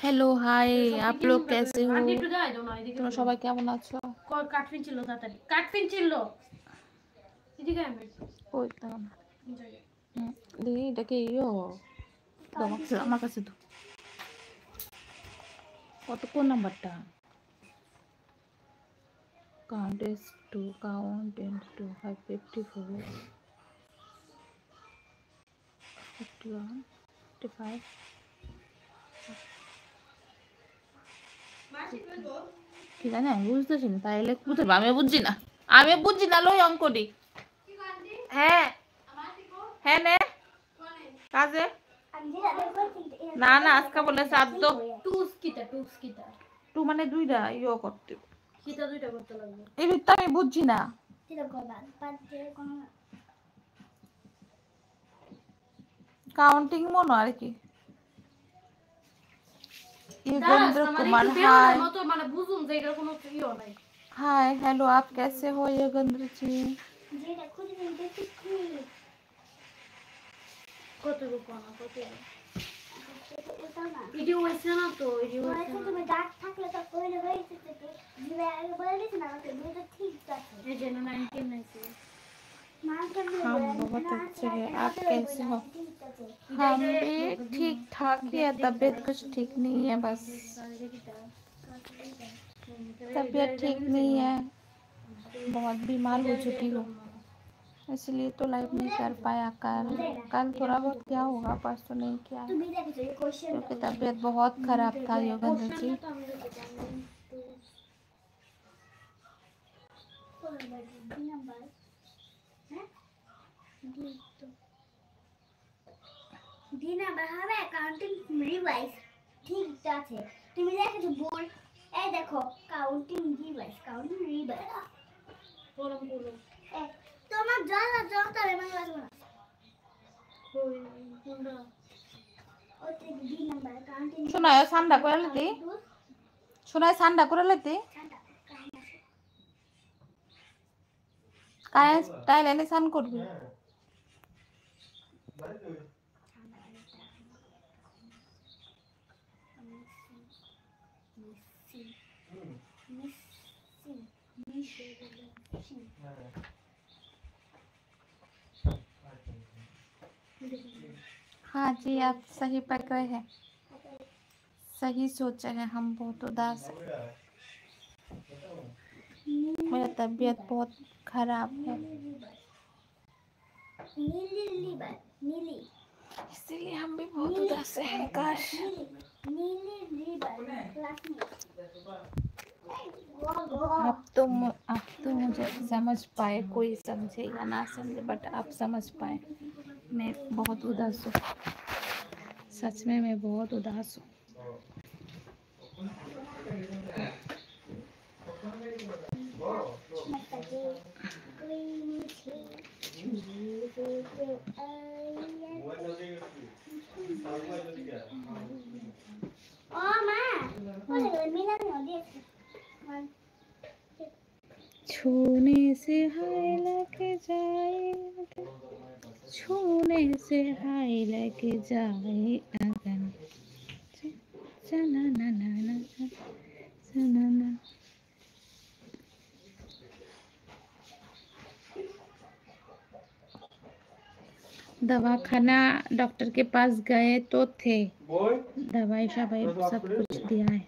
Hello hi, आप लोग कैसे हो? তোমরা সবাই কেমন আছো? কাটফিন ছিল তাড়াতাড়ি কাটফিন ছিল এদিকে আমি ওই দাঁড়ান দেখি এটাকে আমার কাছে তো কত কোন নাম্বারটা? count is 2 count into 554 51 55 কি জানি আমি বুঝতেছি না, তাইলে বুঝতে আমি বুঝছি না লই অঙ্কটি। হ্যাঁ হ্যাঁ নে কাজে না না আজকে বলে সাত তো টু মানে দুইটা ইয়ে করতে এই তো আমি বুঝছি না। কাউন্টিং মনে আর কি। योगेंद्र कुमार हाय हाय हेलो, आप कैसे हो योगेंद्र जी? ভিডিও হইছে না তো ভিডিও হইছে তুমি ডাক থাকলে তো কইলে হইছে তো দিবে আগে বলে দিছ না আমাকে দুটো ঠিক আছে এই যে 19 নাইছে हम बहुत अच्छे हैं, आप कैसे हो? हम भी ठीक ठाक ही है, तबीयत कुछ ठीक नहीं है, बस तबीयत ठीक नहीं है, बहुत बीमार हो चुकी हूँ, इसलिए तो लाइव नहीं कर पाया। कल थोड़ा बहुत क्या होगा, परसों नहीं किया है क्योंकि तबीयत बहुत खराब था योगेंद्र जी। দিনা বাহারে কাউন্টিং রিভাইস ঠিক আছে তুমি দেখো বোর্ড এই দেখো কাউন্টিং রিভাইস বলো তোমার জানা জলটা রে মানে লাগবে না কই কোনটা ওতে বি নাম্বার কাউন্টিং শোনায় ঠান্ডা করে লতি শোনায় ঠান্ডা করে লতি কায় স্টাইল এনে সান করবি हाँ जी, आप सही पकड़ रहे हैं, सही सोचा है। हम बहुत उदास हैं, मेरा तबीयत बहुत खराब है, इसीलिए हम भी बहुत उदास हैं। काश आप तो मुझे समझ पाए, कोई समझे या ना समझे, बट आप समझ पाए। मैं बहुत उदास हूँ, सच में मैं बहुत उदास हूँ। छूने से हाय लगे जाए, छूने से हाय लगे जाए अगन ना दवाखाना डॉक्टर के पास गए तो थे, दवाई शवाई सब कुछ दिया है।